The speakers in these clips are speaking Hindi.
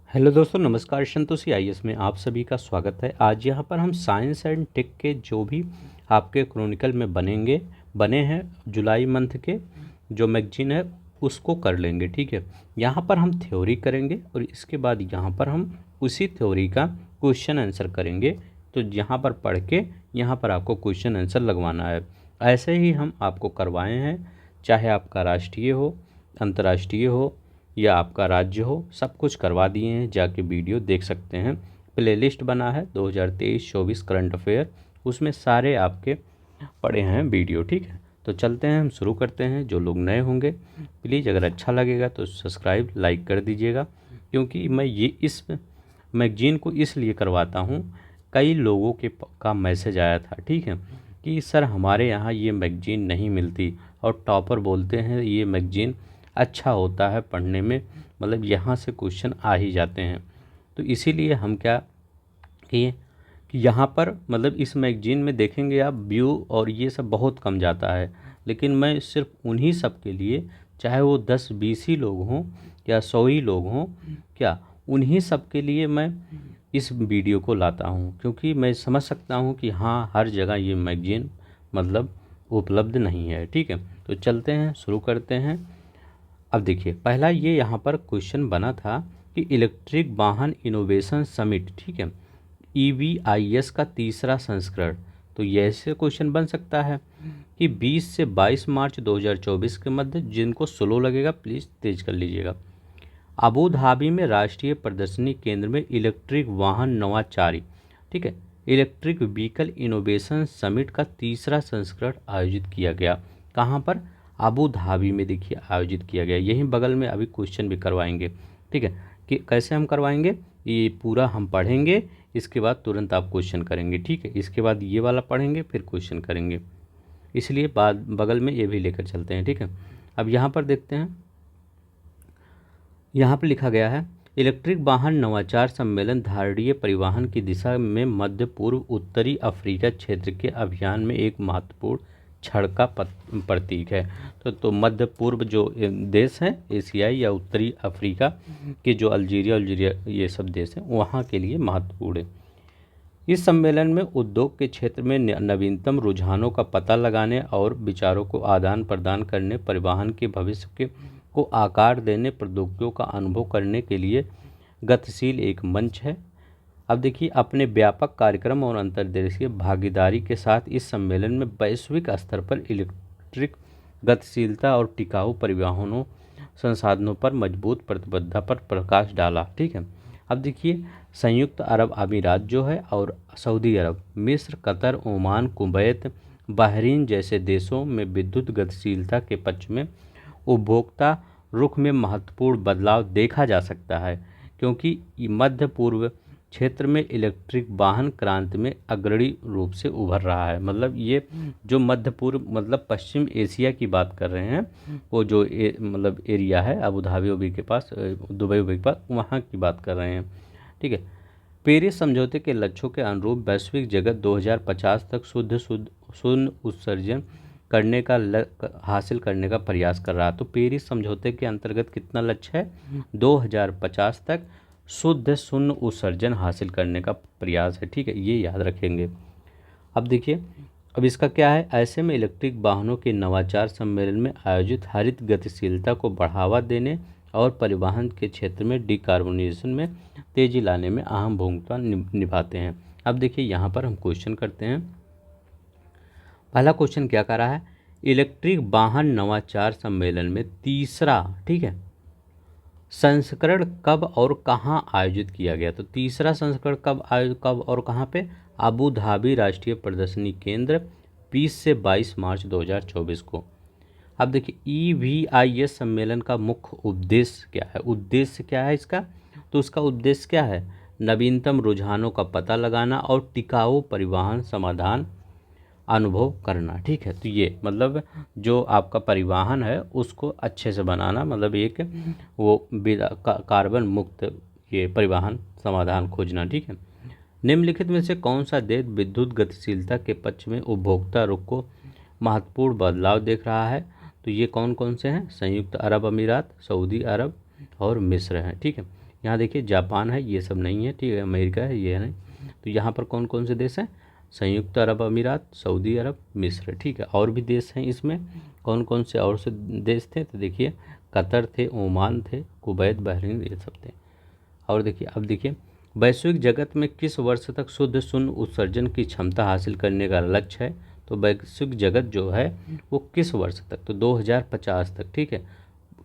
हेलो दोस्तों, नमस्कार। संतोषी आईएएस में आप सभी का स्वागत है। आज यहाँ पर हम साइंस एंड टेक के जो भी आपके क्रॉनिकल में बने हैं जुलाई मंथ के जो मैगजीन है उसको कर लेंगे। ठीक है, यहाँ पर हम थ्योरी करेंगे और इसके बाद यहाँ पर हम उसी थ्योरी का क्वेश्चन आंसर करेंगे। तो यहाँ पर पढ़ के यहाँ पर आपको क्वेश्चन आंसर लगवाना है। ऐसे ही हम आपको करवाए हैं, चाहे आपका राष्ट्रीय हो, अंतर्राष्ट्रीय हो या आपका राज्य हो, सब कुछ करवा दिए हैं। जाके वीडियो देख सकते हैं। प्लेलिस्ट बना है 2023-24 करंट अफेयर, उसमें सारे आपके पड़े हैं वीडियो। ठीक है, तो चलते हैं, हम शुरू करते हैं। जो लोग नए होंगे प्लीज़ अगर अच्छा लगेगा तो सब्सक्राइब लाइक कर दीजिएगा, क्योंकि मैं ये इस मैगजीन को इसलिए करवाता हूँ। कई लोगों का मैसेज आया था, ठीक है, कि सर हमारे यहाँ ये मैगजीन नहीं मिलती और टॉपर बोलते हैं ये मैगजीन अच्छा होता है पढ़ने में, मतलब यहाँ से क्वेश्चन आ ही जाते हैं। तो इसीलिए हम क्या किए कि यहाँ पर मतलब इस मैगजीन में देखेंगे आप व्यू और ये सब बहुत कम जाता है, लेकिन मैं सिर्फ उन्हीं सब के लिए, चाहे वो 10-20 ही लोग हों या 100 ही लोग हों, क्या उन्हीं सब के लिए मैं इस वीडियो को लाता हूँ, क्योंकि मैं समझ सकता हूँ कि हाँ हर जगह ये मैगजीन मतलब उपलब्ध नहीं है। ठीक है, तो चलते हैं, शुरू करते हैं। अब देखिए, पहला ये यहाँ पर क्वेश्चन बना था कि इलेक्ट्रिक वाहन इनोवेशन समिट, ठीक है, EVIS का तीसरा संस्करण। तो ये ऐसे क्वेश्चन बन सकता है कि 20 से 22 मार्च 2024 के मध्य, जिनको स्लो लगेगा प्लीज़ तेज कर लीजिएगा, अबू धाबी में राष्ट्रीय प्रदर्शनी केंद्र में इलेक्ट्रिक वाहन नवाचारी, ठीक है, इलेक्ट्रिक व्हीकल इनोवेशन समिट का तीसरा संस्करण आयोजित किया गया। कहाँ पर? अबू धाबी में देखिए आयोजित किया गया। यहीं बगल में अभी क्वेश्चन भी करवाएंगे। ठीक है, कि कैसे हम करवाएंगे ये पूरा हम पढ़ेंगे, इसके बाद तुरंत आप क्वेश्चन करेंगे। ठीक है, इसके बाद ये वाला पढ़ेंगे फिर क्वेश्चन करेंगे, इसलिए बाद बगल में ये भी लेकर चलते हैं। ठीक है, अब यहाँ पर देखते हैं, यहाँ पर लिखा गया है इलेक्ट्रिक वाहन नवाचार सम्मेलन धारणीय परिवहन की दिशा में मध्य पूर्व उत्तरी अफ्रीका क्षेत्र के अभियान में एक महत्वपूर्ण क्षण का प्रतीक है। तो मध्य पूर्व जो देश हैं एशियाई या उत्तरी अफ्रीका के, जो अल्जीरिया ये सब देश हैं, वहाँ के लिए महत्वपूर्ण है। इस सम्मेलन में उद्योग के क्षेत्र में नवीनतम रुझानों का पता लगाने और विचारों को आदान प्रदान करने, परिवहन के भविष्य को आकार देने, प्रौद्योगिकियों का अनुभव करने के लिए गतिशील एक मंच है। अब देखिए, अपने व्यापक कार्यक्रम और अंतर्देशीय भागीदारी के साथ इस सम्मेलन में वैश्विक स्तर पर इलेक्ट्रिक गतिशीलता और टिकाऊ परिवहनों संसाधनों पर मजबूत प्रतिबद्धता पर प्रकाश डाला। ठीक है, अब देखिए, संयुक्त अरब अमीरात जो है और सऊदी अरब, मिस्र, कतर, ओमान, कुवैत, बहरीन जैसे देशों में विद्युत गतिशीलता के पक्ष में उपभोक्ता रुख में महत्वपूर्ण बदलाव देखा जा सकता है, क्योंकि मध्य पूर्व क्षेत्र में इलेक्ट्रिक वाहन क्रांति में अग्रणी रूप से उभर रहा है। मतलब ये जो मध्य पूर्व मतलब पश्चिम एशिया की बात कर रहे हैं, वो जो मतलब एरिया है अबू धाबी उबी के पास, दुबई उबई के पास, वहाँ की बात कर रहे हैं। ठीक है, पेरिस समझौते के लक्ष्यों के अनुरूप वैश्विक जगत 2050 तक शुद्ध शून्य उत्सर्जन करने का हासिल करने का प्रयास कर रहा है। तो पेरिस समझौते के अंतर्गत कितना लक्ष्य है? 2050 तक शुद्ध शून्य उत्सर्जन हासिल करने का प्रयास है। ठीक है, ये याद रखेंगे। अब देखिए, अब इसका क्या है, ऐसे में इलेक्ट्रिक वाहनों के नवाचार सम्मेलन में आयोजित हरित गतिशीलता को बढ़ावा देने और परिवहन के क्षेत्र में डिकार्बोनाइजेशन में तेजी लाने में अहम भूमिका निभाते हैं। अब देखिए, यहाँ पर हम क्वेश्चन करते हैं। पहला क्वेश्चन क्या कर रहा है, इलेक्ट्रिक वाहन नवाचार सम्मेलन में तीसरा, ठीक है, संस्करण कब और कहाँ आयोजित किया गया? तो तीसरा संस्करण कब और कहाँ पे? अबू धाबी राष्ट्रीय प्रदर्शनी केंद्र, 20 से 22 मार्च 2024 को। अब देखिए, EVIS सम्मेलन का मुख्य उद्देश्य क्या है? उद्देश्य क्या है इसका? तो उसका उद्देश्य क्या है? नवीनतम रुझानों का पता लगाना और टिकाऊ परिवहन समाधान अनुभव करना। ठीक है, तो ये मतलब जो आपका परिवहन है उसको अच्छे से बनाना, मतलब एक वो कार्बन मुक्त ये परिवहन समाधान खोजना। ठीक है, निम्नलिखित में से कौन सा देश विद्युत गतिशीलता के पक्ष में उपभोक्ता रुख को महत्वपूर्ण बदलाव देख रहा है? तो ये कौन कौन से हैं? संयुक्त अरब अमीरात, सऊदी अरब और मिस्र हैं। ठीक है, यहाँ देखिए जापान है, ये सब नहीं है, ठीक है, अमेरिका है, ये नहीं। तो यहाँ पर कौन कौन से देश हैं? संयुक्त अरब अमीरात, सऊदी अरब, मिस्र, ठीक है। और भी देश हैं इसमें, कौन कौन से और से देश थे? तो देखिए कतर थे, ओमान थे, कुवैत, बहरीन, ये सब थे। और देखिए अब देखिए वैश्विक जगत में किस वर्ष तक शुद्ध शून्य उत्सर्जन की क्षमता हासिल करने का लक्ष्य है? तो वैश्विक जगत जो है वो किस वर्ष तक? तो 2050 तक, ठीक है।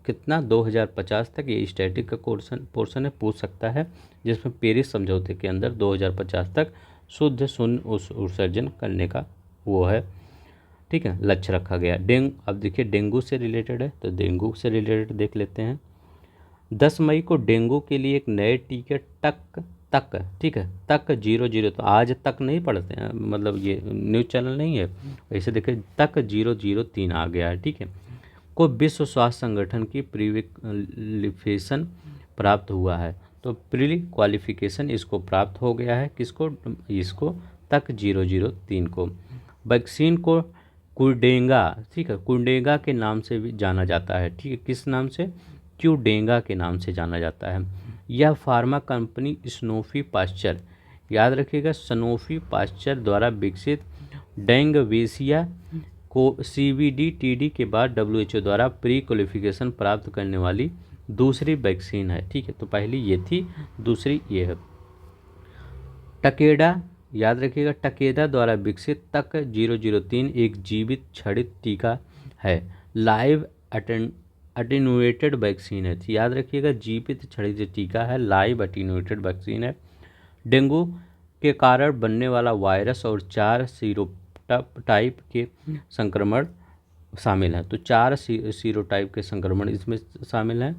कितना? 2050 तक। ये स्टैटिक का पोर्शन है, पूछ सकता है, जिसमें पेरिस समझौते के अंदर 2050 तक शुद्ध शून्य उत्सर्जन करने का वो है, ठीक है, लक्ष्य रखा गया। अब देखिए डेंगू से रिलेटेड है, तो डेंगू से रिलेटेड देख लेते हैं। 10 मई को डेंगू के लिए एक नए टीके तक, ठीक है, तक 00, तो आज तक नहीं पढ़ते हैं, मतलब ये न्यूज़ चैनल नहीं है, ऐसे देखिए तक 003 आ गया है, ठीक है, को विश्व स्वास्थ्य संगठन की प्रीक्वालिफिकेशन प्राप्त हुआ है। तो प्री क्वालिफिकेशन इसको प्राप्त हो गया है, किसको? इसको तक 003 को। वैक्सीन को कुडेंगा, ठीक है, कुडेंगा के नाम से भी जाना जाता है, ठीक है, किस नाम से? क्यूडेंगा के नाम से जाना जाता है। यह फार्मा कंपनी स्नोफी पास्चर, याद रखिएगा, स्नोफी पास्चर द्वारा विकसित डेंगवेसिया को CVD-TD के बाद WHO द्वारा प्री क्वालिफिकेशन प्राप्त करने वाली दूसरी वैक्सीन है, ठीक है। तो पहली ये थी, दूसरी ये है। टकेडा, याद रखिएगा, टकेदा द्वारा विकसित तक 003 एक जीवित क्षणित टीका है, लाइव अटेन्यूएटेड वैक्सीन है, याद रखिएगा, जीवित क्षणित टीका है, लाइव अटेन्यूएटेड वैक्सीन है। डेंगू के कारण बनने वाला वायरस और 4 सीरोटाइप के संक्रमण शामिल हैं, तो 4 सीरोटाइप के संक्रमण इसमें शामिल हैं।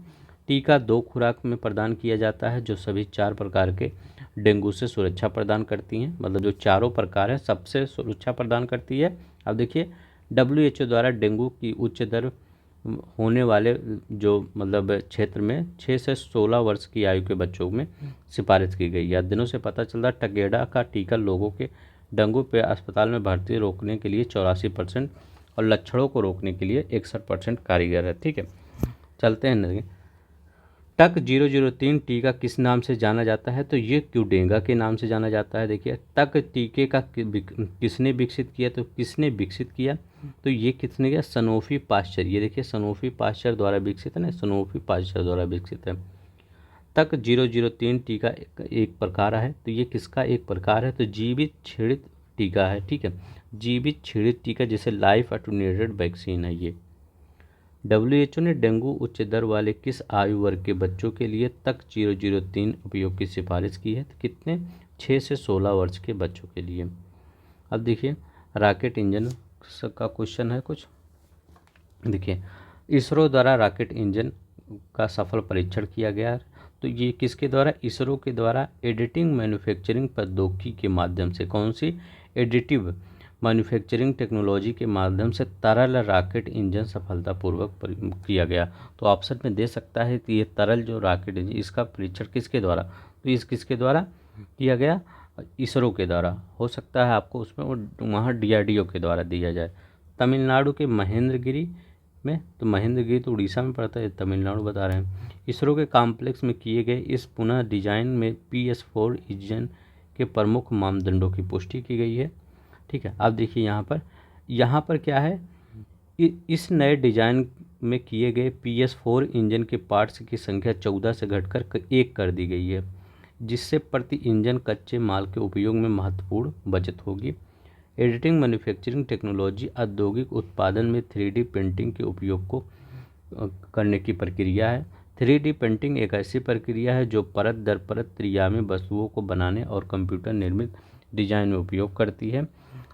टीका 2 खुराक में प्रदान किया जाता है, जो सभी 4 प्रकार के डेंगू से सुरक्षा प्रदान करती हैं, मतलब जो चारों प्रकार है सबसे सुरक्षा प्रदान करती है। अब देखिए WHO द्वारा डेंगू की उच्च दर होने वाले जो मतलब क्षेत्र में 6 से 16 वर्ष की आयु के बच्चों में सिफारिश की गई है। दिनों से पता चल रहा टकेडा का टीका लोगों के डेंगू पे अस्पताल में भर्ती रोकने के लिए 84% और लक्षणों को रोकने के लिए 61% कारीगर है, ठीक है। चलते हैं नहीं, तक 003 टीका किस नाम से जाना जाता है? तो ये क्यूडेंगा के नाम से जाना जाता है। देखिए तक टीके का किसने विकसित किया? तो किसने विकसित किया? तो ये किसने किया? सनोफी पास्चर, ये देखिए सनोफी पास्चर द्वारा विकसित है ना, सनोफी पास्चर द्वारा विकसित है। तक 003 टीका एक प्रकार है, तो ये किसका एक प्रकार है? तो जीवित क्षणित टीका है, ठीक है, जीवित क्षणित टीका जिसे लाइफ अटेन्यूएटेड वैक्सीन है ये। WHO ने डेंगू उच्च दर वाले किस आयु वर्ग के बच्चों के लिए तक 003 उपयोग की सिफारिश की है? तो कितने? 6 से 16 वर्ष के बच्चों के लिए। अब देखिए रॉकेट इंजन का क्वेश्चन है कुछ। देखिए इसरो द्वारा रॉकेट इंजन का सफल परीक्षण किया गया, तो ये किसके द्वारा? इसरो के द्वारा एडिटिंग मैन्युफैक्चरिंग प्रौद्योगिकी के माध्यम से। कौन सी? एडिटिव मैन्युफैक्चरिंग टेक्नोलॉजी के माध्यम से तरल रॉकेट इंजन सफलतापूर्वक किया गया। तो ऑप्शन में दे सकता है कि ये तरल जो रॉकेट इंजन, इसका परीक्षण किसके द्वारा? तो इस किसके द्वारा किया गया? इसरो के द्वारा। हो सकता है आपको उसमें वो वहाँ DRDO के द्वारा दिया जाए। तमिलनाडु के महेंद्रगिरी में, तो महेंद्रगिरी तो उड़ीसा में पड़ता है, तमिलनाडु बता रहे हैं। इसरो के कॉम्प्लेक्स में किए गए इस पुनः डिजाइन में PS4 इंजन के प्रमुख मानदंडों की पुष्टि की गई है, ठीक है। अब देखिए यहाँ पर क्या है, इस नए डिजाइन में किए गए PS4 इंजन के पार्ट्स की संख्या 14 से घटकर 1 कर दी गई है, जिससे प्रति इंजन कच्चे माल के उपयोग में महत्वपूर्ण बचत होगी। एडिटिंग मैन्युफैक्चरिंग टेक्नोलॉजी औद्योगिक उत्पादन में 3D प्रिंटिंग के उपयोग को करने की प्रक्रिया है। 3D प्रिंटिंग एक ऐसी प्रक्रिया है जो परत दर परत त्रिया में वस्तुओं को बनाने और कंप्यूटर निर्मित डिजाइन में उपयोग करती है।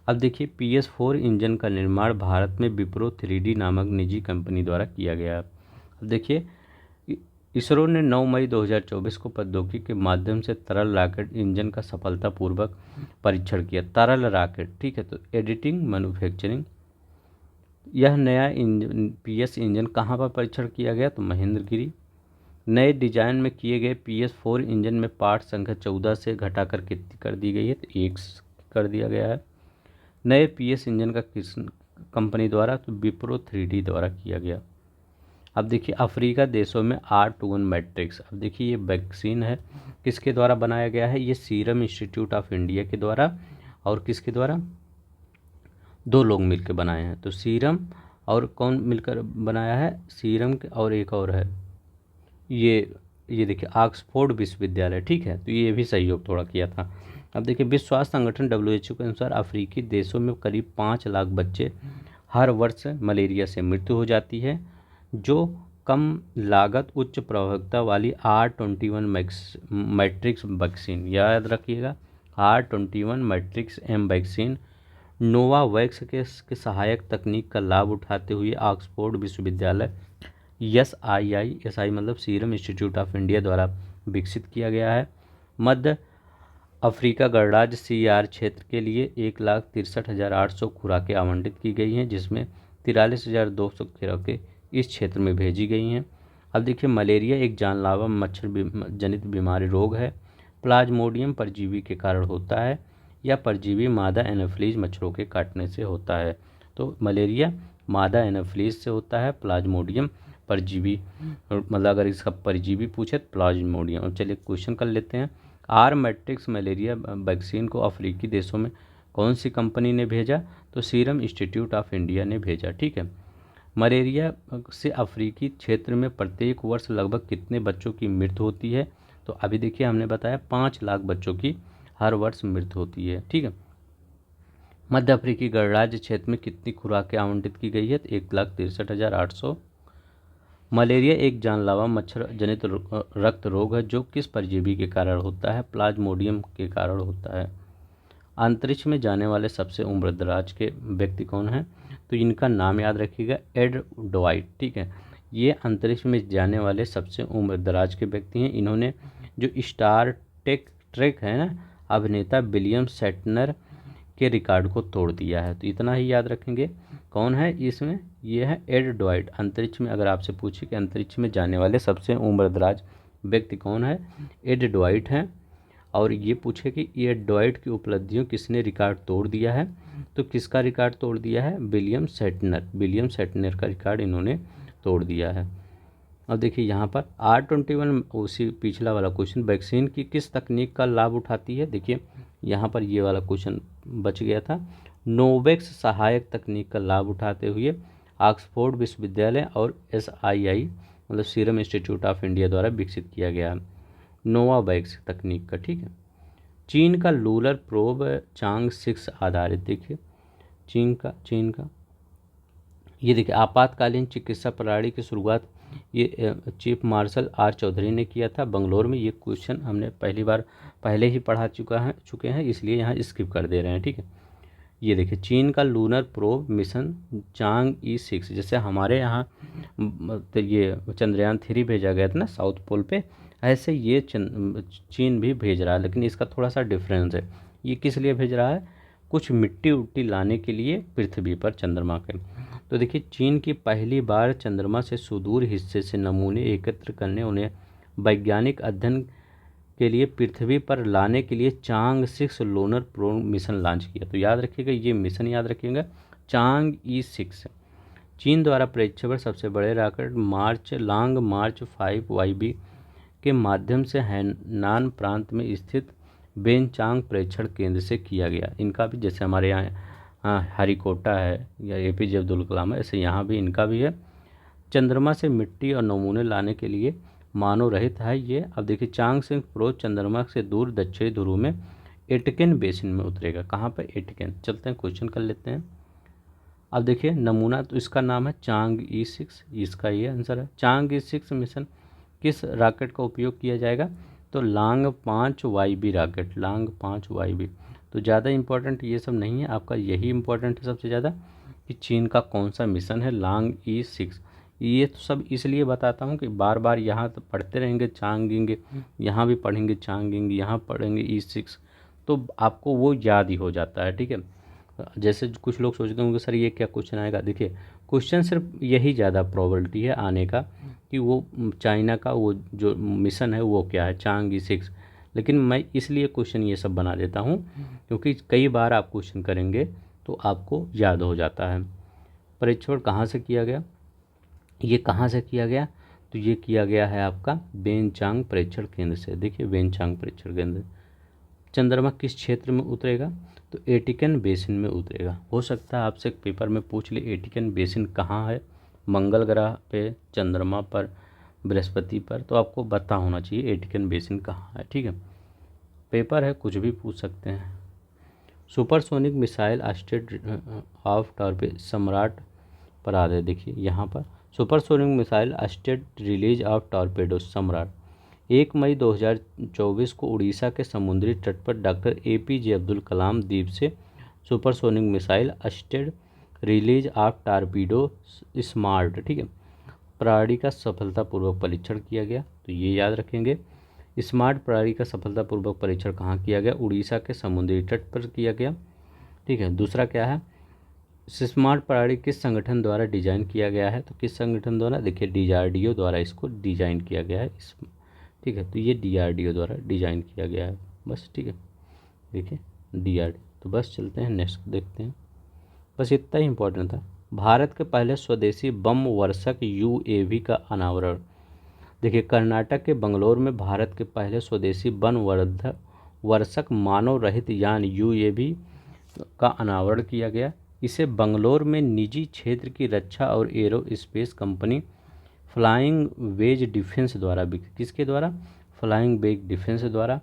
अब देखिए PS4 इंजन का निर्माण भारत में विप्रो 3D नामक निजी कंपनी द्वारा किया गया है। अब देखिए इसरो ने 9 मई 2024 को प्रौद्योगिकी के माध्यम से तरल रॉकेट इंजन का सफलतापूर्वक परीक्षण किया। तरल रॉकेट, ठीक है। तो एडिटिंग मैन्युफैक्चरिंग, यह नया इंजन PS इंजन कहाँ पर परीक्षण किया गया? तो महेंद्रगिरी। नए डिजाइन में किए गए PS4 इंजन में पार्ट संख्या 14 से घटाकर कितनी कर दी गई है? तो 1 कर दिया गया है। नए PS इंजन का किस कंपनी द्वारा? तो विप्रो 3D द्वारा किया गया। अब देखिए अफ्रीका देशों में R21 मैट्रिक्स, अब देखिए ये वैक्सीन है, किसके द्वारा बनाया गया है, ये सीरम इंस्टीट्यूट ऑफ इंडिया के द्वारा और किसके द्वारा, दो लोग मिलकर बनाए हैं। तो सीरम और कौन मिलकर बनाया है, सीरम और एक और है, ये देखिए ऑक्सफोर्ड विश्वविद्यालय, ठीक है। तो ये भी सहयोग थोड़ा किया था। अब देखिए विश्व स्वास्थ्य संगठन WHO के अनुसार अफ्रीकी देशों में करीब 5 लाख बच्चे हर वर्ष मलेरिया से मृत्यु हो जाती है, जो कम लागत उच्च प्रभावकता वाली R21 मैट्रिक्स वैक्सीन, याद रखिएगा R21 matrix M vaccine Novavax के सहायक तकनीक का लाभ उठाते हुए ऑक्सफोर्ड विश्वविद्यालय SII मतलब सीरम इंस्टीट्यूट ऑफ इंडिया द्वारा विकसित किया गया है। मध्य अफ्रीका गणराज्य CR क्षेत्र के लिए 1,63,800 खुराकें आवंटित की गई हैं, जिसमें 43,200 खुराकें इस क्षेत्र में भेजी गई हैं। अब देखिए मलेरिया एक जानलेवा मच्छर जनित बीमारी रोग है, प्लाज्मोडियम परजीवी के कारण होता है या परजीवी मादा एनोफिलीज मच्छरों के काटने से होता है। तो मलेरिया मादा एनोफिलीज से होता है, प्लाज्मोडियम परजीवी, मतलब अगर इसका परजीवी पूछे तो प्लाज्मोडियम। अब चलिए क्वेश्चन कर लेते हैं। R मैट्रिक्स मलेरिया वैक्सीन को अफ्रीकी देशों में कौन सी कंपनी ने भेजा, तो सीरम इंस्टीट्यूट ऑफ इंडिया ने भेजा, ठीक है। मलेरिया से अफ्रीकी क्षेत्र में प्रत्येक वर्ष लगभग कितने बच्चों की मृत्यु होती है, तो अभी देखिए हमने बताया 5 लाख बच्चों की हर वर्ष मृत्यु होती है, ठीक है। मध्य अफ्रीकी गणराज्य क्षेत्र में कितनी खुराकें आवंटित की गई है, तो 1,63,800। मलेरिया एक जानलेवा मच्छर जनित रक्त रोग है जो किस परजीवी के कारण होता है, प्लाज्मोडियम के कारण होता है। अंतरिक्ष में जाने वाले सबसे उम्रदराज के व्यक्ति कौन है, तो इनका नाम याद रखिएगा एड ड्वाइट, ठीक है। ये अंतरिक्ष में जाने वाले सबसे उम्रदराज के व्यक्ति हैं। इन्होंने जो स्टार ट्रेक है ना अभिनेता विलियम शेटनर के रिकॉर्ड को तोड़ दिया है। तो इतना ही याद रखेंगे। कौन है इसमें, ये है एड ड्वाइट। अंतरिक्ष में अगर आपसे पूछे कि अंतरिक्ष में जाने वाले सबसे उम्रदराज व्यक्ति कौन है, एड ड्वाइट हैं। और ये पूछे कि एड ड्वाइट की उपलब्धियों किसने रिकॉर्ड तोड़ दिया है, तो किसका रिकॉर्ड तोड़ दिया है, विलियम शेटनर का रिकॉर्ड इन्होंने तोड़ दिया है। अब देखिए यहाँ पर R21 उसी पिछला वाला क्वेश्चन, वैक्सीन की किस तकनीक का लाभ उठाती है। देखिए यहाँ पर ये वाला क्वेश्चन बच गया था। नोवेक्स सहायक तकनीक का लाभ उठाते हुए ऑक्सफोर्ड विश्वविद्यालय और SII मतलब सीरम इंस्टीट्यूट ऑफ इंडिया द्वारा विकसित किया गया नोवावैक्स तकनीक का, ठीक है। चीन का लूलर प्रोब चांग 6 आधारित, देखिए चीन का ये देखिए आपातकालीन चिकित्सा प्रणाली की शुरुआत ये चीफ मार्शल R चौधरी ने किया था बंगलोर में। ये क्वेश्चन हमने पहले ही पढ़ा चुके हैं, इसलिए यहाँ स्किप कर दे रहे हैं, ठीक है। ये देखिए चीन का लूनर प्रोब मिशन चांग E6, जैसे हमारे यहाँ तो ये चंद्रयान 3 भेजा गया था ना साउथ पोल पे, ऐसे ये चीन भी भेज रहा है, लेकिन इसका थोड़ा सा डिफरेंस है। ये किस लिए भेज रहा है, कुछ मिट्टी उट्टी लाने के लिए पृथ्वी पर चंद्रमा के। तो देखिए चीन की पहली बार चंद्रमा से सुदूर हिस्से से नमूने एकत्र करने, उन्हें वैज्ञानिक अध्ययन के लिए पृथ्वी पर लाने के लिए चांग 6 लूनर प्रोब मिशन लॉन्च किया। तो याद रखिएगा ये मिशन याद रखिएगा चांग E6। चीन द्वारा प्रक्षेपण सबसे बड़े रॉकेट लॉन्ग मार्च 5 YB के माध्यम से हैनान प्रांत में स्थित बेनचांग प्रेक्षण केंद्र से किया गया। इनका भी जैसे हमारे यहाँ हरिकोटा है या APJ अब्दुल कलाम है, ऐसे यहाँ भी इनका भी है। चंद्रमा से मिट्टी और नमूने लाने के लिए मानव रहित है ये। अब देखिए चांग 6 प्रोब चंद्रमा से दूर दक्षिणी ध्रुव में एटकेन बेसिन में उतरेगा। कहाँ पर, एटकेन। चलते हैं क्वेश्चन कर लेते हैं। अब देखिए नमूना, तो इसका नाम है चांग E6, इसका ये आंसर है। चांग E6 मिशन किस रॉकेट का उपयोग किया जाएगा, तो long 5 YB rocket, long 5 YB। तो ज़्यादा इंपॉर्टेंट ये सब नहीं है, आपका यही इंपॉर्टेंट है सबसे ज़्यादा कि चीन का कौन सा मिशन है लॉन्ग E6। ये तो सब इसलिए बताता हूँ कि बार बार यहाँ तो पढ़ते रहेंगे चांगिंग, यहाँ भी पढ़ेंगे चांगिंग, यहाँ पढ़ेंगे E6, तो आपको वो याद ही हो जाता है, ठीक है। जैसे कुछ लोग सोचते होंगे सर ये क्या क्वेश्चन आएगा, देखिए क्वेश्चन सिर्फ यही ज़्यादा प्रोबेबिलिटी है आने का कि वो चाइना का वो जो मिशन है वो क्या है, चांग E6। लेकिन मैं इसलिए क्वेश्चन ये सब बना देता हूँ क्योंकि कई बार आप क्वेश्चन करेंगे तो आपको याद हो जाता है। परीक्षण कहाँ से किया गया, ये कहाँ से किया गया? तो ये किया गया है आपका बेनचांग परीक्षण केंद्र से। देखिए बेनचांग परीक्षण केंद्र। चंद्रमा किस क्षेत्र में उतरेगा? तो एटिकन बेसिन में उतरेगा। हो सकता है आपसे एक पेपर में पूछ ले एटिकन बेसिन कहाँ है, मंगल ग्रह पे, चंद्रमा पर, बृहस्पति पर, तो आपको पता होना चाहिए एटिकन बेसिन कहाँ है। ठीक है, पेपर है, कुछ भी पूछ सकते हैं। Supersonic missile assisted of torpedo सम्राट पर आ रहे। देखिए यहाँ पर supersonic missile assisted release of torpedo सम्राट 1 मई 2024 को उड़ीसा के समुद्री तट पर डॉक्टर APJ अब्दुल कलाम द्वीप से supersonic missile assisted release of torpedo SMART, ठीक है, प्रणाली का सफलतापूर्वक परीक्षण किया गया। तो ये याद रखेंगे। स्मार्ट प्रणाली का सफलतापूर्वक परीक्षण कहाँ किया गया? उड़ीसा के समुद्री तट पर किया गया। ठीक है, दूसरा क्या है? स्मार्ट प्रणाली किस संगठन द्वारा डिजाइन किया गया है? तो किस संगठन द्वारा? देखिए DRDO द्वारा इसको डिजाइन किया गया है। ठीक है, तो ये DRDO द्वारा डिजाइन किया गया है बस। ठीक है, देखिए DRDO। तो बस चलते हैं नेक्स्ट देखते हैं। बस इतना ही इम्पोर्टेंट था। भारत के पहले स्वदेशी बम वर्षक UAV का अनावरण। देखिए कर्नाटक के बंगलोर में भारत के पहले स्वदेशी वर्षक मानव रहित यान UAV का अनावरण किया गया। इसे बंगलोर में निजी क्षेत्र की रक्षा और aerospace company Flying Wedge Defence द्वारा किसके द्वारा? फ्लाइंग वेज डिफेंस द्वारा।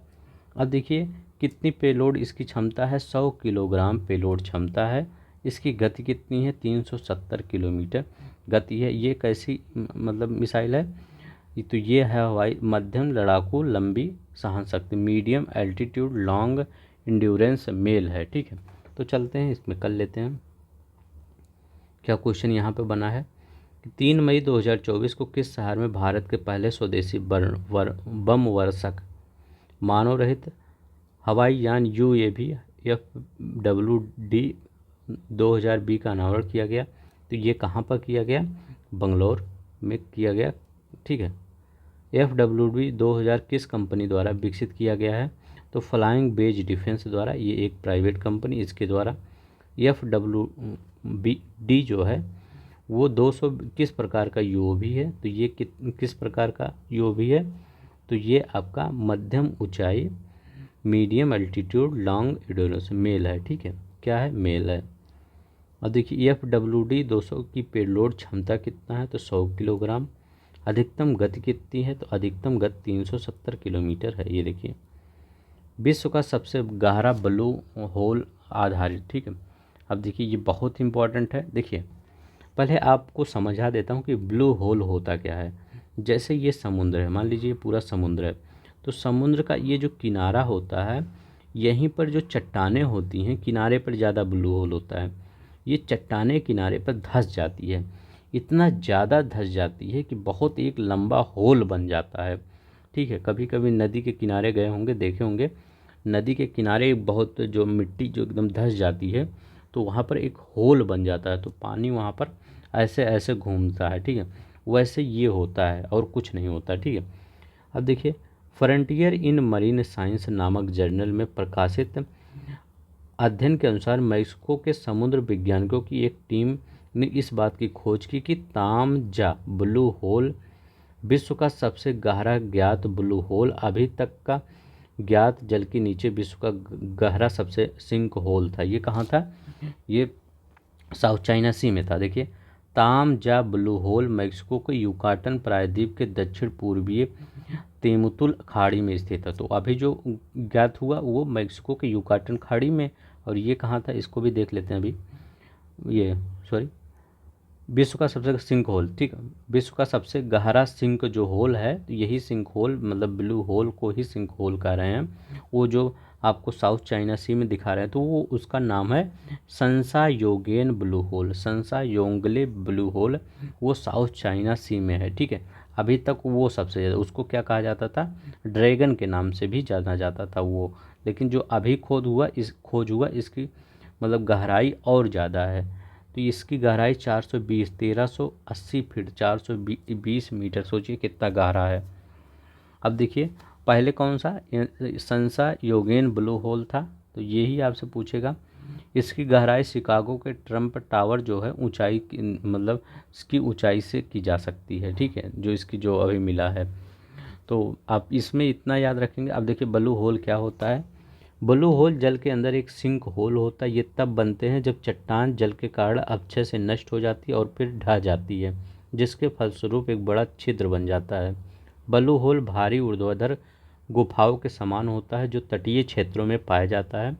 अब देखिए कितनी पेलोड इसकी क्षमता है? 100 किलोग्राम पेलोड क्षमता है। इसकी गति कितनी है? 370 किलोमीटर गति है। ये कैसी मतलब मिसाइल है? तो ये है हवाई मध्यम लड़ाकू लंबी सहन शक्ति, medium altitude long endurance male है। ठीक है, तो चलते हैं इसमें कर लेते हैं क्या क्वेश्चन यहाँ पे बना है कि 3 मई 2024 को किस शहर में भारत के पहले स्वदेशी बम वर्षक मानव रहित हवाई यान UAV FWD 2020 का अनावरण किया गया? तो ये कहाँ पर किया गया? बंगलोर में किया गया। ठीक है, FWD 2000 किस कंपनी द्वारा विकसित किया गया है? तो फ्लाइंग वेज डिफेंस द्वारा। ये एक प्राइवेट कंपनी, इसके द्वारा। FWD जो है वो 200 किस प्रकार का UAV है? तो ये किस प्रकार का UAV है? तो ये आपका मध्यम ऊंचाई medium altitude long endurance male है। ठीक है, क्या है? मेल है। और देखिए FWD 200 की पेलोड क्षमता कितना है? तो 100 किलोग्राम। अधिकतम गति कितनी है? तो अधिकतम गति 370 किलोमीटर है। ये देखिए विश्व का सबसे गहरा ब्लू होल आधारित। ठीक है, अब देखिए ये बहुत इंपॉर्टेंट है। देखिए पहले आपको समझा देता हूँ कि ब्लू होल होता क्या है। जैसे ये समुद्र है, मान लीजिए पूरा समुद्र है, तो समुद्र का ये जो किनारा होता है, यहीं पर जो चट्टानें होती हैं किनारे पर ज़्यादा ब्लू होल होता है। ये चट्टानें किनारे पर धंस जाती है, इतना ज़्यादा धंस जाती है कि बहुत एक लंबा होल बन जाता है। ठीक है, कभी कभी नदी के किनारे गए होंगे, देखे होंगे, नदी के किनारे बहुत जो मिट्टी जो एकदम धंस जाती है तो वहाँ पर एक होल बन जाता है, तो पानी वहाँ पर ऐसे ऐसे घूमता है। ठीक है, वैसे ये होता है और कुछ नहीं होता। ठीक है, अब देखिए फ्रंटियर इन मरीन साइंस नामक जर्नल में प्रकाशित अध्ययन के अनुसार मेक्सिको के समुद्र वैज्ञानिकों की एक टीम ने इस बात की खोज की कि तामजा ब्लू होल विश्व का सबसे गहरा ज्ञात ब्लू होल अभी तक का ज्ञात जल के नीचे विश्व का गहरा सबसे सिंक होल था। ये कहाँ था? ये साउथ चाइना सी में था। देखिए तामजा ब्लू होल मेक्सिको के युकाटन प्रायद्वीप के दक्षिण पूर्वीय तेमुतुल खाड़ी में स्थित है। तो अभी जो ज्ञात हुआ वो मेक्सिको के युकाटन खाड़ी में, और ये कहाँ था इसको भी देख लेते हैं अभी। ये सॉरी, विश्व का सबसे सिंक होल। ठीक है, विश्व का सबसे गहरा सिंक जो होल है, तो यही सिंक होल मतलब ब्लू होल को ही सिंक होल कह रहे हैं। वो जो आपको साउथ चाइना सी में दिखा रहे हैं तो वो उसका नाम है संसायोगेन ब्लू होल, संसायोंगले ब्लू होल, वो साउथ चाइना सी में है। ठीक है, अभी तक वो सबसे ज़्यादा, उसको क्या कहा जाता था? ड्रैगन के नाम से भी जाना जाता था वो। लेकिन जो अभी खोज हुआ इसकी मतलब गहराई और ज़्यादा है। तो इसकी गहराई 1380 फीट 420 मीटर, सोचिए कितना गहरा है। अब देखिए पहले कौन सा संसा योगेन ब्लू होल था, तो यही आपसे पूछेगा इसकी गहराई शिकागो के ट्रम्प टावर जो है ऊंचाई मतलब इसकी ऊंचाई से की जा सकती है, ठीक है, जो इसकी जो अभी मिला है। तो आप इसमें इतना याद रखेंगे। अब देखिए ब्लू होल क्या होता है। ब्लू होल जल के अंदर एक सिंक होल होता है। ये तब बनते हैं जब चट्टान जल के कारण अक्षय से नष्ट हो जाती है और फिर ढह जाती है, जिसके फलस्वरूप एक बड़ा छिद्र बन जाता है। ब्लू होल भारी ऊर्ध्वाधर गुफाओं के समान होता है जो तटीय क्षेत्रों में पाया जाता है।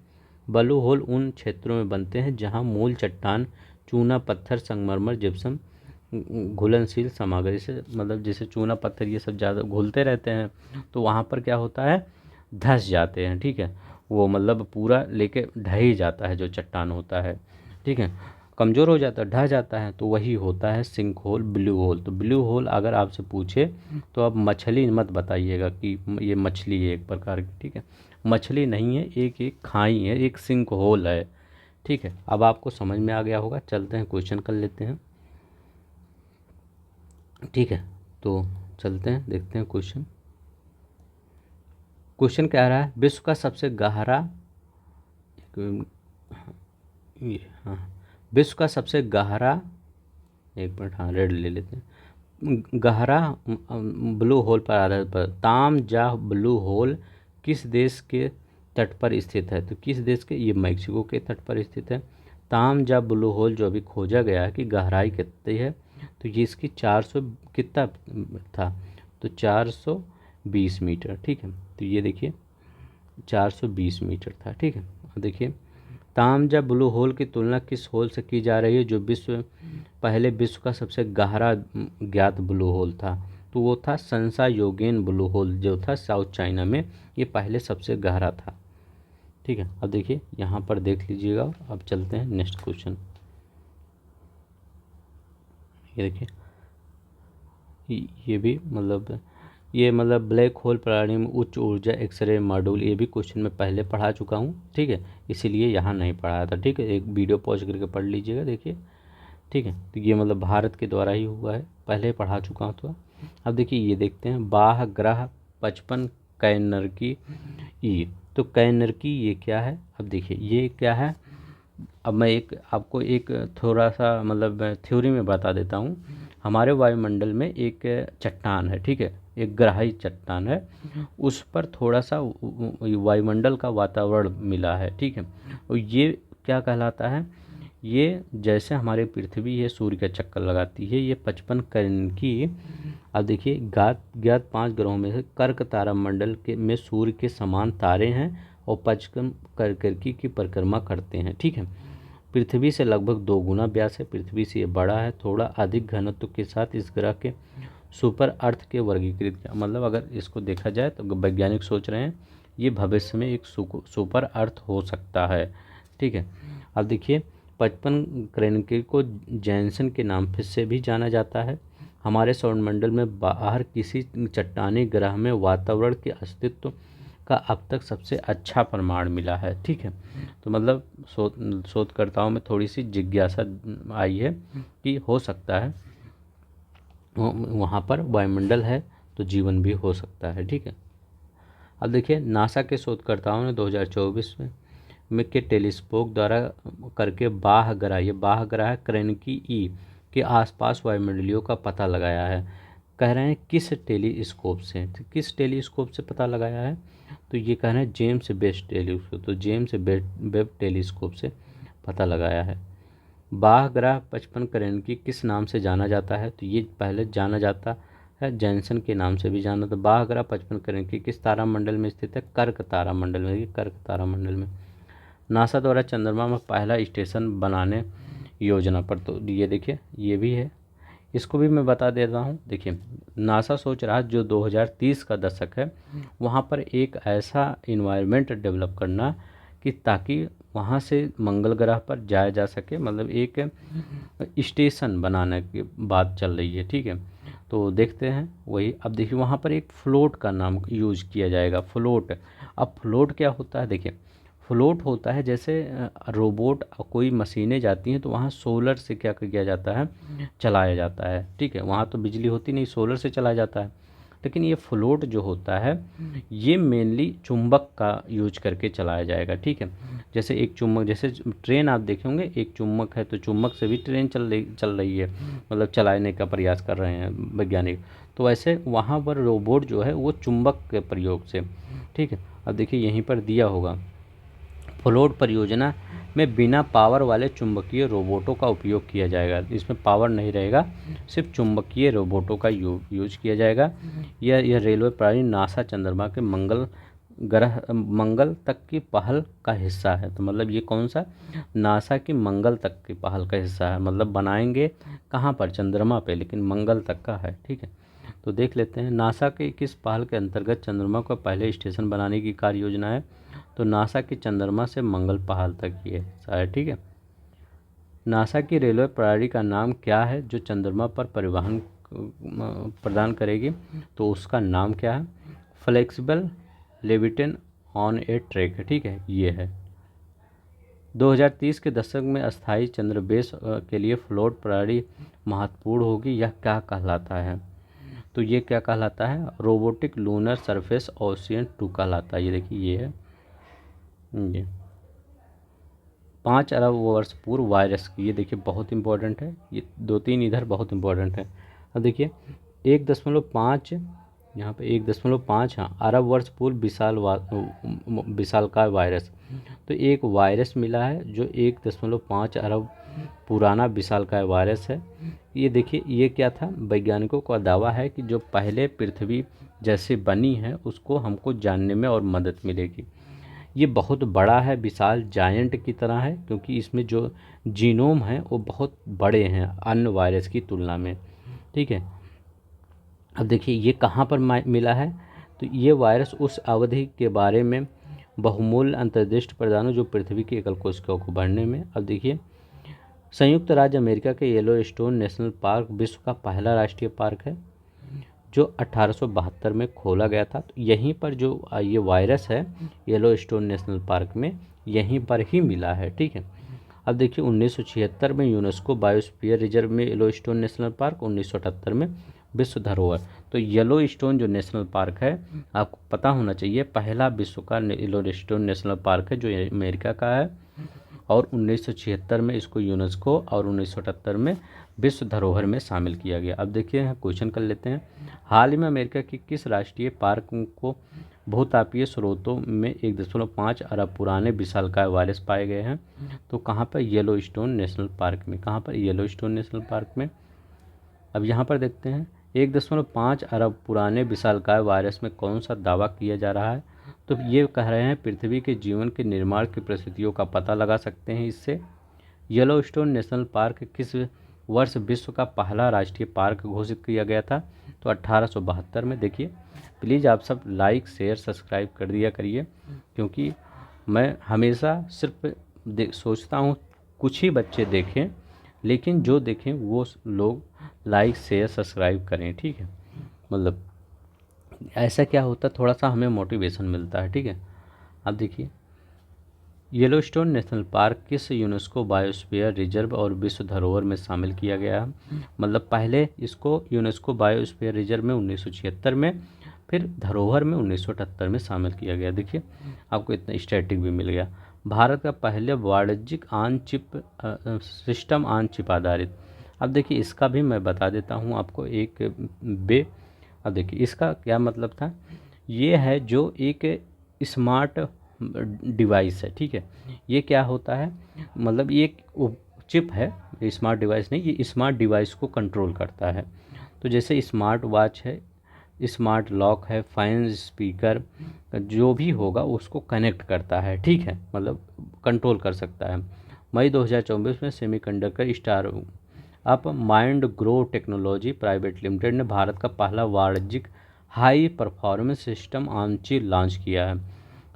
ब्लू होल उन क्षेत्रों में बनते हैं जहां मूल चट्टान, चूना पत्थर, संगमरमर, जिप्सम, घुलनशील सामग्री से मतलब जैसे चूना पत्थर ये सब ज़्यादा घुलते रहते हैं, तो वहाँ पर क्या होता है, धंस जाते हैं, ठीक है। वो मतलब पूरा लेके ढह ही जाता है जो चट्टान होता है, ठीक है, कमज़ोर हो जाता है, ढह जाता है, तो वही होता है सिंक होल, ब्लू होल। तो ब्लू होल अगर आपसे पूछे तो आप मछली मत बताइएगा कि ये मछली है एक प्रकार की, ठीक है, मछली नहीं है, एक एक खाई है, एक सिंक होल है, ठीक है। अब आपको समझ में आ गया होगा। चलते हैं क्वेश्चन कर लेते हैं, ठीक है। तो चलते हैं देखते हैं क्वेश्चन। क्वेश्चन क्या आ रहा है, विश्व का सबसे गहरा हाँ, विश्व का सबसे गहरा, एक मिनट, हाँ रेड ले लेते हैं, गहरा ब्लू होल पर आधारित पर तामजा ब्लू होल किस देश के तट पर स्थित है। तो किस देश के, ये मैक्सिको के तट पर स्थित है। तामजा ब्लू होल जो अभी खोजा गया है कि गहराई कितनी है, तो ये इसकी 400 कितना था, तो 420 मीटर, ठीक है। तो ये देखिए 420 मीटर था, ठीक है। अब देखिए तामजा ब्लू होल की तुलना किस होल से की जा रही है जो विश्व का सबसे गहरा ज्ञात ब्लू होल था। तो वो था संसायोगेन ब्लू होल जो था साउथ चाइना में, ये पहले सबसे गहरा था, ठीक है। अब देखिए यहाँ पर देख लीजिएगा। और अब चलते हैं नेक्स्ट क्वेश्चन। ये देखिए ये भी मतलब ये मतलब ब्लैक होल प्रणाली में उच्च ऊर्जा एक्सरे मॉड्यूल, ये भी क्वेश्चन में पहले पढ़ा चुका हूँ, ठीक है, इसीलिए यहाँ नहीं पढ़ाया था, ठीक है। एक वीडियो पॉज करके पढ़ लीजिएगा, देखिए, ठीक है। तो ये मतलब भारत के द्वारा ही हुआ है, पहले पढ़ा चुका हूँ। तो अब देखिए ये देखते हैं बाह ग्रह 55 कैनर्की ई। तो कैनर्की ये क्या है, अब देखिए ये क्या है। अब मैं आपको एक थोड़ा सा मतलब थ्योरी में बता देता हूँ। हमारे वायुमंडल में एक चट्टान है, ठीक है, एक ग्रहाई चट्टान है, उस पर थोड़ा सा वायुमंडल का वातावरण मिला है, ठीक है। और ये क्या कहलाता है, ये जैसे हमारे पृथ्वी है सूर्य का चक्कर लगाती है, ये 55 कर्ण की। अब देखिए ज्ञात 5 ग्रहों में से कर्क तारा मंडल के में सूर्य के समान तारे हैं और 55 कर्की की परिक्रमा करते हैं, ठीक है। पृथ्वी से लगभग 2 गुना व्यास है, पृथ्वी से ये बड़ा है, थोड़ा अधिक घनत्व के साथ इस ग्रह के सुपर अर्थ के वर्गीकृत किया। मतलब अगर इसको देखा जाए तो वैज्ञानिक सोच रहे हैं ये भविष्य में एक सुपर अर्थ हो सकता है, ठीक है। अब देखिए 55 क्रेनके को जैनसन के नाम से भी जाना जाता है। हमारे सौरमंडल में बाहर किसी चट्टानी ग्रह में वातावरण के अस्तित्व का अब तक सबसे अच्छा प्रमाण मिला है, ठीक है। तो मतलब शोधकर्ताओं में थोड़ी सी जिज्ञासा आई है कि हो सकता है वहाँ पर वायुमंडल है तो जीवन भी हो सकता है, ठीक है। अब देखिए नासा के शोधकर्ताओं ने 2024 में के टेलीस्कोप द्वारा करके बाह ग्रह क्रेनकी ई के आसपास वायुमंडलियों का पता लगाया है। कह रहे हैं किस टेलीस्कोप से, तो किस टेलीस्कोप से पता लगाया है, तो ये कह रहे हैं जेम्स वेब टेलीस्कोप, तो जेम्स वेब टेलीस्कोप से पता लगाया है। बाह ग्रह 55 क्रेनकी किस नाम से जाना जाता है, तो ये पहले जाना जाता है जैनसन के नाम से भी जाना। तो बाह ग्रह 55 क्रेनकी किस तारामंडल में स्थित है, कर्क तारामंडल में, ये कर्क तारामंडल में। नासा द्वारा चंद्रमा में पहला स्टेशन बनाने योजना पर, तो ये देखिए ये भी है, इसको भी मैं बता देता हूँ। देखिए नासा सोच रहा है जो 2030 का दशक है वहाँ पर एक ऐसा इन्वायरमेंट डेवलप करना कि ताकि वहाँ से मंगल ग्रह पर जाया जा सके, मतलब एक स्टेशन बनाने की बात चल रही है, ठीक है। तो देखते हैं वही। अब देखिए वहाँ पर एक फ्लोट का नाम यूज किया जाएगा, फ्लोट। अब फ्लोट क्या होता है, देखिए फ्लोट होता है जैसे रोबोट कोई मशीनें जाती हैं तो वहाँ सोलर से क्या किया जाता है, चलाया जाता है, ठीक है। वहाँ तो बिजली होती नहीं, सोलर से चलाया जाता है। लेकिन ये फ्लोट जो होता है ये मेनली चुंबक का यूज करके चलाया जाएगा, ठीक है। जैसे एक चुम्बक, जैसे ट्रेन आप देखे होंगे, एक चुम्बक है तो चुम्बक से भी ट्रेन चल रही है, मतलब चलाने का प्रयास कर रहे हैं वैज्ञानिक। तो वैसे वहाँ पर रोबोट जो है वो चुंबक के प्रयोग से, ठीक है। अब देखिए यहीं पर दिया होगा, फ्लोट परियोजना में बिना पावर वाले चुंबकीय रोबोटों का उपयोग किया जाएगा। इसमें पावर नहीं रहेगा, सिर्फ चुंबकीय रोबोटों का यूज किया जाएगा। यह रेलवे प्रणाली नासा चंद्रमा के मंगल तक की पहल का हिस्सा है। तो मतलब ये कौन सा, नासा की मंगल तक की पहल का हिस्सा है, मतलब बनाएंगे कहाँ पर, चंद्रमा पे, लेकिन मंगल तक का है, ठीक है। तो देख लेते हैं नासा के किस पहल के अंतर्गत चंद्रमा को पहले स्टेशन बनाने की कार्य योजना है। तो नासा की चंद्रमा से मंगल पहल तक ये है, ठीक है। नासा की रेलवे प्रणाली का नाम क्या है जो चंद्रमा पर परिवहन प्रदान करेगी। तो उसका नाम क्या है, फ्लेक्सिबल लेविटेन ऑन ए ट्रैक, ठीक है, ये है। 2030 के दशक में अस्थायी चंद्रबेस के लिए फ्लोट प्रणाली महत्वपूर्ण होगी, यह क्या कहलाता है। तो ये क्या कहलाता है, रोबोटिक लूनर सरफेस ओशियन 2 कहलाता है। ये देखिए ये है, ये 5 अरब वर्ष पूर्व वायरस की, ये देखिए बहुत इंपॉर्टेंट है, ये 2-3 इधर बहुत इंपॉर्टेंट है। अब देखिए 1.5, यहाँ पे 1.5, हाँ, अरब वर्ष पूर्व विशालकाय वायरस। तो एक वायरस मिला है जो 1.5 अरब पुराना विशालकाय वायरस है। ये देखिए ये क्या था, वैज्ञानिकों का दावा है कि जो पहले पृथ्वी जैसे बनी है उसको हमको जानने में और मदद मिलेगी। ये बहुत बड़ा है, विशाल जायंट की तरह है, क्योंकि इसमें जो जीनोम है वो बहुत बड़े हैं अन्य वायरस की तुलना में, ठीक है। अब देखिए ये कहाँ पर मिला है, तो ये वायरस उस अवधि के बारे में बहुमूल्य अंतर्दृष्टि प्रदान जो पृथ्वी के एकल कोशिकाओं को बढ़ने में। अब देखिए संयुक्त राज्य अमेरिका के येलोस्टोन नेशनल पार्क विश्व का पहला राष्ट्रीय पार्क है जो 1872 में खोला गया था। तो यहीं पर जो ये वायरस है येलोस्टोन नेशनल पार्क में यहीं पर ही मिला है, ठीक है। अब देखिए 1976 में यूनेस्को बायोस्फीयर रिजर्व में येलोस्टोन नेशनल पार्क, 1978 में विश्व धरोहर। तो येलोस्टोन जो नेशनल पार्क है आपको पता होना चाहिए, पहला विश्व का येलोस्टोन नेशनल पार्क है जो अमेरिका का है, और 1976 में इसको यूनेस्को और 1978 में विश्व धरोहर में शामिल किया गया। अब देखिए क्वेश्चन कर लेते हैं, हाल ही में अमेरिका की किस राष्ट्रीय पार्क को भूतापीय स्रोतों में 1.5 अरब पुराने विशालकाय वायरस पाए गए हैं। तो कहाँ पर, येलोस्टोन नेशनल पार्क में। कहाँ पर, येलोस्टोन नेशनल पार्क में। अब यहाँ पर देखते हैं 1.5 अरब पुराने विशालकाय वायरस में कौन सा दावा किया जा रहा है। तो ये कह रहे हैं पृथ्वी के जीवन के निर्माण की परिस्थितियों का पता लगा सकते हैं इससे। येलोस्टोन नेशनल पार्क किस वर्ष विश्व का पहला राष्ट्रीय पार्क घोषित किया गया था। तो 1872 में। देखिए प्लीज़ आप सब लाइक शेयर सब्सक्राइब कर दिया करिए, क्योंकि मैं हमेशा सिर्फ सोचता हूँ कुछ ही बच्चे देखें, लेकिन जो देखें वो लोग लाइक शेयर सब्सक्राइब करें, ठीक है। मतलब ऐसा क्या होता है, थोड़ा सा हमें मोटिवेशन मिलता है, ठीक है। अब देखिए येलोस्टोन नेशनल पार्क किस यूनेस्को बायोस्फीयर रिजर्व और विश्व धरोहर में शामिल किया गया है। मतलब पहले इसको यूनेस्को बायोस्फीयर रिजर्व में 1976 में, फिर धरोहर में 1978 में शामिल किया गया। देखिए आपको इतना स्टैटिक भी मिल गया। भारत का पहले वाणिज्यिक on chip system on chip आधारित। अब देखिए इसका भी मैं बता देता हूँ आपको एक अब देखिए इसका क्या मतलब था, ये है जो एक स्मार्ट डिवाइस है, ठीक है। ये क्या होता है, मतलब ये एक चिप है, स्मार्ट डिवाइस नहीं, ये स्मार्ट डिवाइस को कंट्रोल करता है। तो जैसे स्मार्ट वॉच है, स्मार्ट लॉक है, फैन, स्पीकर, जो भी होगा उसको कनेक्ट करता है, ठीक है, मतलब कंट्रोल कर सकता है। मई 2024 में semiconductor star up mind grow technology Private Limited ने भारत का पहला वाणिज्यिक high performance system on chip launch किया है।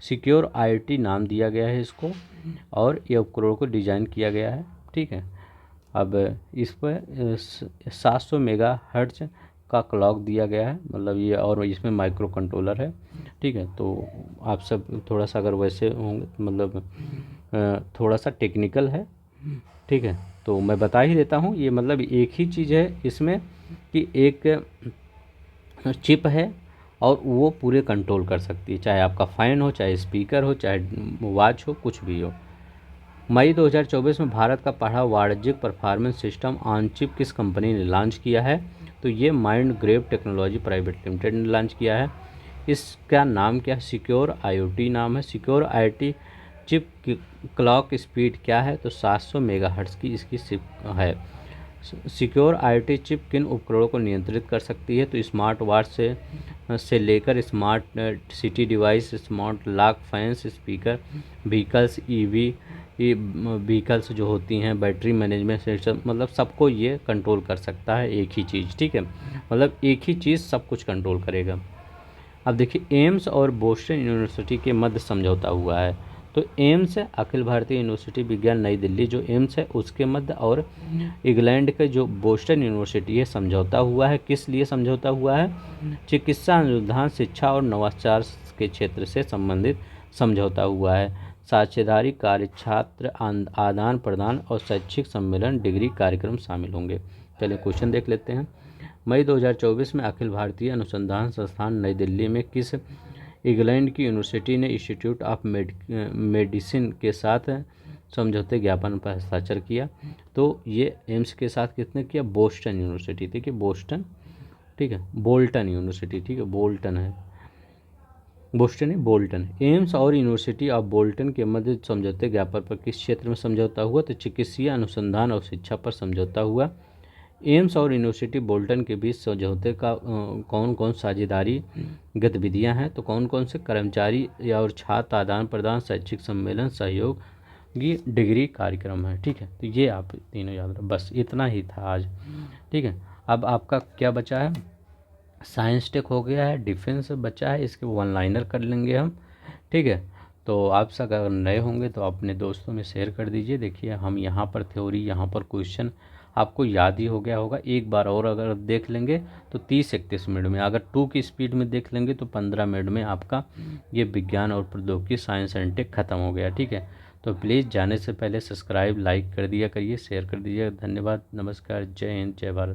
सिक्योर IoT नाम दिया गया है इसको, और ये उपकरणों को डिज़ाइन किया गया है, ठीक है। अब इस पर 700 मेगाहर्ट्ज का क्लॉक दिया गया है, मतलब ये, और इसमें माइक्रो कंट्रोलर है, ठीक है। तो आप सब थोड़ा सा अगर वैसे होंगे, मतलब थोड़ा सा टेक्निकल है, ठीक है, तो मैं बता ही देता हूँ। ये मतलब एक ही चीज़ है इसमें कि एक चिप है और वो पूरे कंट्रोल कर सकती है, चाहे आपका फ़ैन हो, चाहे स्पीकर हो, चाहे वॉच हो, कुछ भी हो। मई 2024 में भारत का पहला वाणिज्यिक परफॉर्मेंस सिस्टम ऑन चिप किस कंपनी ने लॉन्च किया है? तो ये Mind Grove Technology Private Limited ने लॉन्च किया है। इसका नाम क्या है? सिक्योर IoT नाम है। सिक्योर IoT चिप की क्लॉक स्पीड क्या है? तो 700 मेगाहर्ट्ज़ की इसकी चिप है। सिक्योर IoT चिप किन उपकरणों को नियंत्रित कर सकती है? तो स्मार्ट वॉच से लेकर smart city device, smart lock, fans, speaker, vehicles, EV vehicles जो होती हैं, बैटरी मैनेजमेंट सिस्टम, मतलब सबको ये कंट्रोल कर सकता है एक ही चीज़, ठीक है। मतलब एक ही चीज़ सब कुछ कंट्रोल करेगा। अब देखिए, एम्स और बोस्टन यूनिवर्सिटी के मध्य समझौता हुआ है। तो एम्स है अखिल भारतीय यूनिवर्सिटी विज्ञान नई दिल्ली, जो एम्स है उसके मध्य, और इंग्लैंड के जो बोस्टन यूनिवर्सिटी है, समझौता हुआ है। किस लिए समझौता हुआ है? चिकित्सा अनुसंधान, शिक्षा और नवाचार के क्षेत्र से संबंधित समझौता हुआ है। साझेदारी कार्य, छात्र आदान प्रदान और शैक्षिक सम्मेलन, डिग्री कार्यक्रम शामिल होंगे। चलिए क्वेश्चन देख लेते हैं। मई 2024 में अखिल भारतीय अनुसंधान संस्थान नई दिल्ली में किस इंग्लैंड की यूनिवर्सिटी ने इंस्टीट्यूट ऑफ मेडिसिन के साथ समझौते ज्ञापन पर हस्ताक्षर किया? तो ये एम्स के साथ किसने किया? बोस्टन यूनिवर्सिटी, ठीक है, बोस्टन, ठीक है, बोल्टन यूनिवर्सिटी, ठीक है, बोल्टन है, बोस्टन है, बोल्टन। एम्स और यूनिवर्सिटी ऑफ बोल्टन के मध्य समझौते ज्ञापन पर किस क्षेत्र में समझौता हुआ? तो चिकित्सीय अनुसंधान और शिक्षा पर समझौता हुआ। एम्स और यूनिवर्सिटी बोल्टन के बीच समझौते का कौन कौन साझेदारी गतिविधियां हैं? तो कौन कौन से? कर्मचारी या और छात्र आदान प्रदान, शैक्षिक सम्मेलन, सहयोगी डिग्री कार्यक्रम है, ठीक है। तो ये आप तीनों याद रखो, बस इतना ही था आज, ठीक है। अब आपका क्या बचा है? साइंस टेक हो गया है, डिफेंस बचा है, इसके वन लाइनर कर लेंगे हम, ठीक है। तो आप सब अगर नए होंगे तो अपने दोस्तों में शेयर कर दीजिए। देखिए हम यहाँ पर थ्योरी, यहाँ पर क्वेश्चन आपको याद ही हो गया होगा। एक बार और अगर देख लेंगे तो 30-31 मिनट में, अगर 2 की स्पीड में देख लेंगे तो 15 मिनट में आपका ये विज्ञान और प्रौद्योगिकी, साइंस एंड टेक खत्म हो गया, ठीक है। तो प्लीज़ जाने से पहले सब्सक्राइब, लाइक कर दिया करिए, शेयर कर दीजिए। धन्यवाद, नमस्कार, जय हिंद, जय भारत।